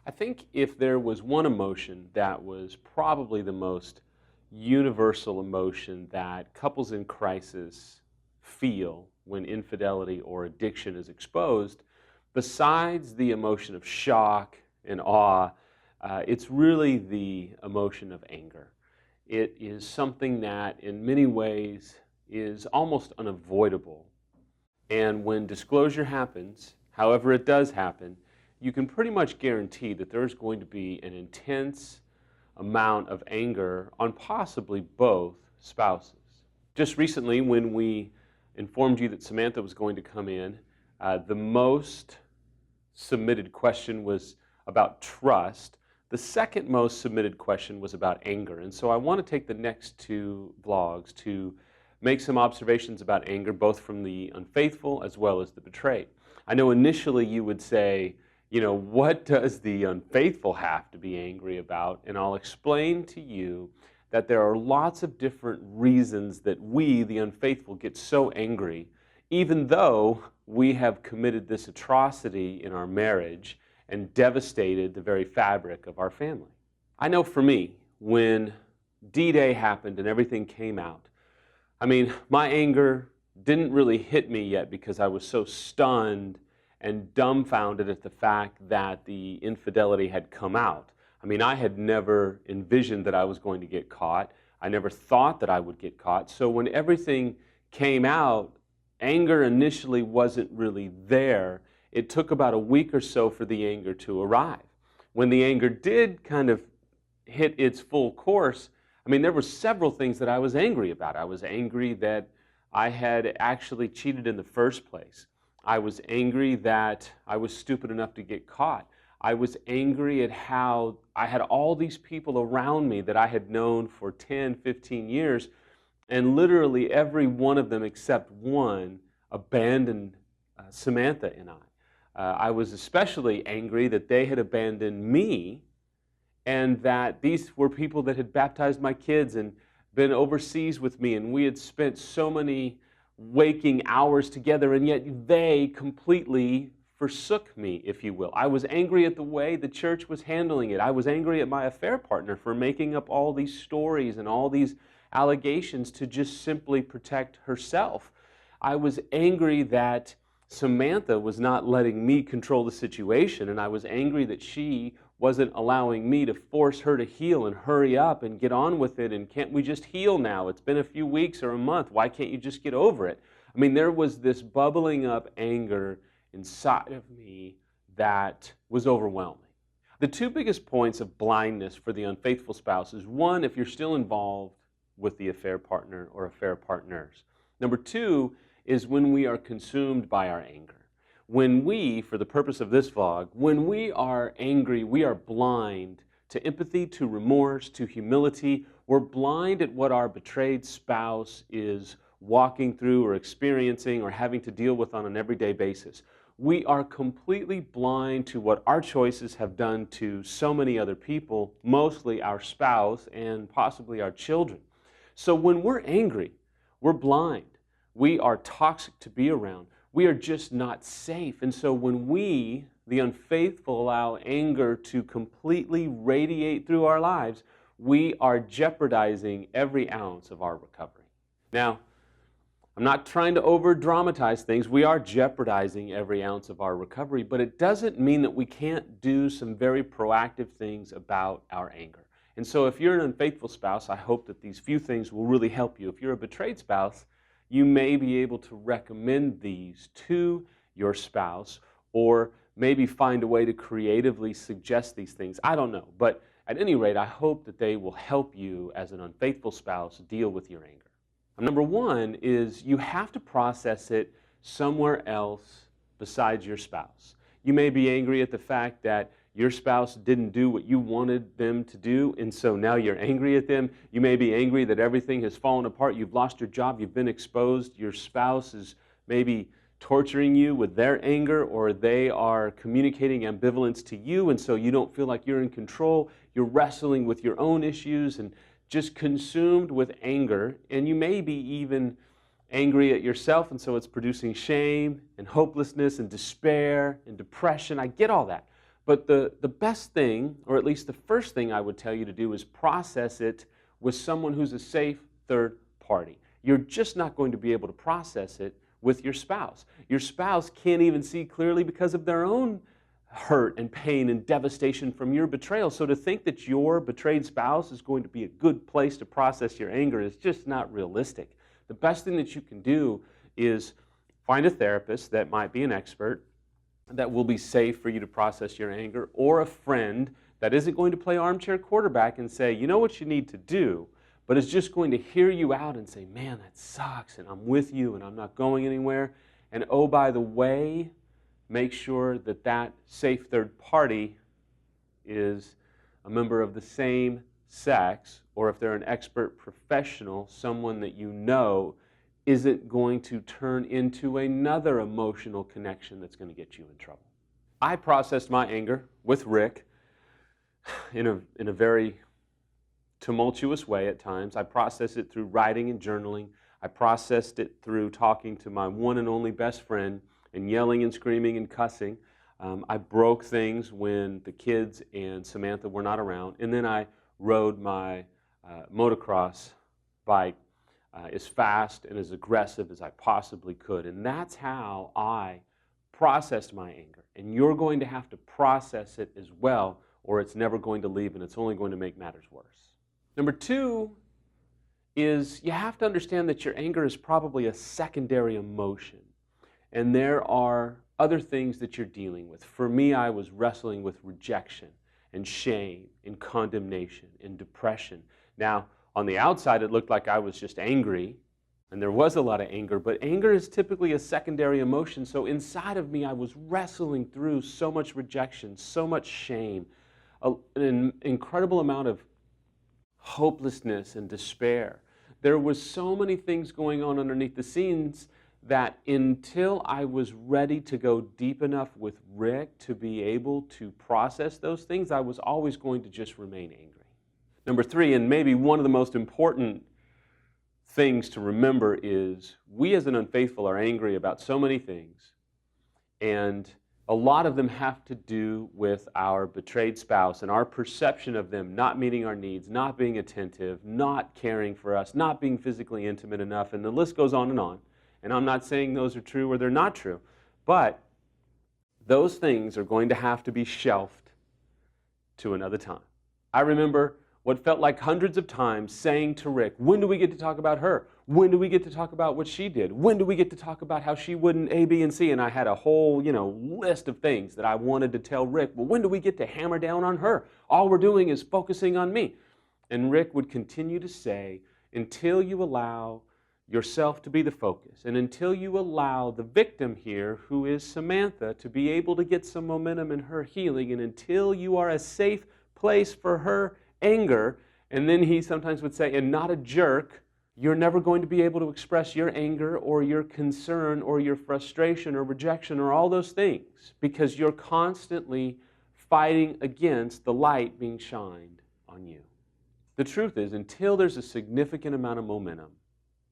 I think if there was one emotion that was probably the most universal emotion that couples in crisis feel when infidelity or addiction is exposed, besides the emotion of shock and awe, it's really the emotion of anger. It is something that in many ways is almost unavoidable. And when disclosure happens, however it does happen, you can pretty much guarantee that there's going to be an intense amount of anger on possibly both spouses. Just recently, when we informed you that Samantha was going to come in, the most submitted question was about trust. The second most submitted question was about anger. And so I want to take the next two vlogs to make some observations about anger, both from the unfaithful as well as the betrayed. I know initially you would say, what does the unfaithful have to be angry about? And I'll explain to you that there are lots of different reasons that we, the unfaithful, get so angry, even though we have committed this atrocity in our marriage and devastated the very fabric of our family. I know for me, when D-Day happened and everything came out, my anger didn't really hit me yet because I was so stunned and dumbfounded at the fact that the infidelity had come out. I had never envisioned that I was going to get caught. I never thought that I would get caught. So when everything came out, anger initially wasn't really there. It took about a week or so for the anger to arrive. When the anger did kind of hit its full course, there were several things that I was angry about. I was angry that I had actually cheated in the first place. I was angry that I was stupid enough to get caught. I was angry at how I had all these people around me that I had known for 10, 15 years, and literally every one of them except one abandoned Samantha and I. I was especially angry that they had abandoned me, and that these were people that had baptized my kids and been overseas with me, and we had spent so many waking hours together, and yet they completely forsook me, if you will. I was angry at the way the church was handling it. I was angry at my affair partner for making up all these stories and all these allegations to just simply protect herself. I was angry that Samantha was not letting me control the situation, and I was angry that she wasn't allowing me to force her to heal and hurry up and get on with it, and can't we just heal now? It's been a few weeks or a month. Why can't you just get over it? There was this bubbling up anger inside of me that was overwhelming. The two biggest points of blindness for the unfaithful spouse is, one, if you're still involved with the affair partner or affair partners. Number two is when we are consumed by our anger. When we, for the purpose of this vlog, when we are angry, we are blind to empathy, to remorse, to humility. We're blind at what our betrayed spouse is walking through or experiencing or having to deal with on an everyday basis. We are completely blind to what our choices have done to so many other people, mostly our spouse and possibly our children. So when we're angry, we're blind. We are toxic to be around. We are just not safe. And so when we, the unfaithful, allow anger to completely radiate through our lives, we are jeopardizing every ounce of our recovery. Now, I'm not trying to over-dramatize things. We are jeopardizing every ounce of our recovery, but it doesn't mean that we can't do some very proactive things about our anger. And so if you're an unfaithful spouse, I hope that these few things will really help you. If you're a betrayed spouse, you may be able to recommend these to your spouse, or maybe find a way to creatively suggest these things. I don't know. But at any rate, I hope that they will help you as an unfaithful spouse deal with your anger. Number one is you have to process it somewhere else besides your spouse. You may be angry at the fact that your spouse didn't do what you wanted them to do, and so now you're angry at them. You may be angry that everything has fallen apart. You've lost your job. You've been exposed. Your spouse is maybe torturing you with their anger, or they are communicating ambivalence to you, and so you don't feel like you're in control. You're wrestling with your own issues and just consumed with anger, and you may be even angry at yourself, and so it's producing shame and hopelessness and despair and depression. I get all that. But the best thing, or at least the first thing I would tell you to do, is process it with someone who's a safe third party. You're just not going to be able to process it with your spouse. Your spouse can't even see clearly because of their own hurt and pain and devastation from your betrayal. So to think that your betrayed spouse is going to be a good place to process your anger is just not realistic. The best thing that you can do is find a therapist that might be an expert, that will be safe for you to process your anger, or a friend that isn't going to play armchair quarterback and say, you know what you need to do, but is just going to hear you out and say, man, that sucks, and I'm with you, and I'm not going anywhere. And oh, by the way, make sure that that safe third party is a member of the same sex, or if they're an expert professional, someone that you know isn't going to turn into another emotional connection that's going to get you in trouble. I processed my anger with Rick in a very tumultuous way at times. I processed it through writing and journaling. I processed it through talking to my one and only best friend and yelling and screaming and cussing. I broke things when the kids and Samantha were not around. And then I rode my motocross bike as fast and as aggressive as I possibly could. And that's how I processed my anger. And you're going to have to process it as well, or it's never going to leave, and it's only going to make matters worse. Number two is you have to understand that your anger is probably a secondary emotion. And there are other things that you're dealing with. For me, I was wrestling with rejection and shame and condemnation and depression. Now, on the outside, it looked like I was just angry, and there was a lot of anger, but anger is typically a secondary emotion. So inside of me, I was wrestling through so much rejection, so much shame, an incredible amount of hopelessness and despair. There was so many things going on underneath the scenes that until I was ready to go deep enough with Rick to be able to process those things, I was always going to just remain angry. Number three, and maybe one of the most important things to remember, is we as an unfaithful are angry about so many things, and a lot of them have to do with our betrayed spouse and our perception of them not meeting our needs, not being attentive, not caring for us, not being physically intimate enough, and the list goes on. And I'm not saying those are true or they're not true, but those things are going to have to be shelved to another time. I remember what felt like hundreds of times saying to Rick, when do we get to talk about her? When do we get to talk about what she did? When do we get to talk about how she wouldn't A, B, and C? And I had a whole, list of things that I wanted to tell Rick. Well, when do we get to hammer down on her? All we're doing is focusing on me. And Rick would continue to say, until you allow yourself to be the focus, and until you allow the victim here, who is Samantha, to be able to get some momentum in her healing, and until you are a safe place for her anger, and then he sometimes would say, and not a jerk, you're never going to be able to express your anger or your concern or your frustration or rejection or all those things, because you're constantly fighting against the light being shined on you. The truth is, until there's a significant amount of momentum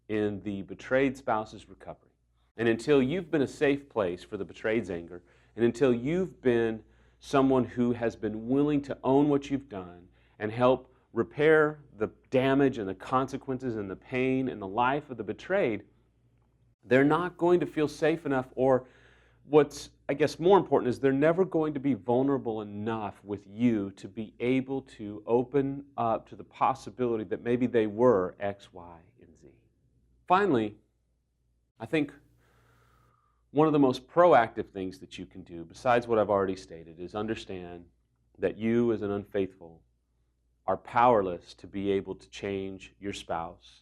in the betrayed spouse's recovery, and until you've been a safe place for the betrayed's anger, and until you've been someone who has been willing to own what you've done and help repair the damage and the consequences and the pain and the life of the betrayed, they're not going to feel safe enough, or what's, I guess, more important is they're never going to be vulnerable enough with you to be able to open up to the possibility that maybe they were X, Y, and Z. Finally, I think one of the most proactive things that you can do, besides what I've already stated, is understand that you as an unfaithful are powerless to be able to change your spouse,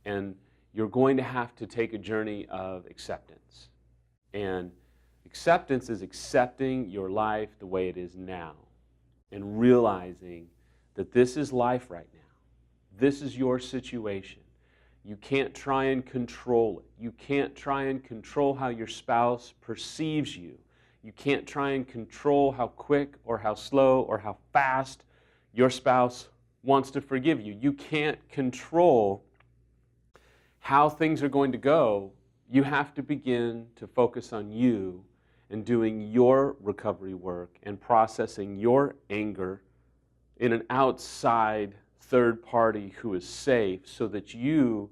and you're going to have to take a journey of acceptance. And acceptance is accepting your life the way it is now and realizing that this is life right now. This is your situation. You can't try and control it. You can't try and control how your spouse perceives you. You can't try and control how quick or how slow or how fast your spouse wants to forgive you. You can't control how things are going to go, you have to begin to focus on you and doing your recovery work and processing your anger in an outside third party who is safe, so that you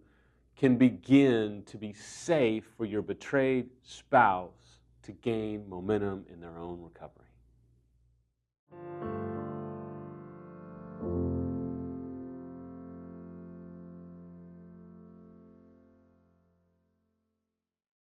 can begin to be safe for your betrayed spouse to gain momentum in their own recovery.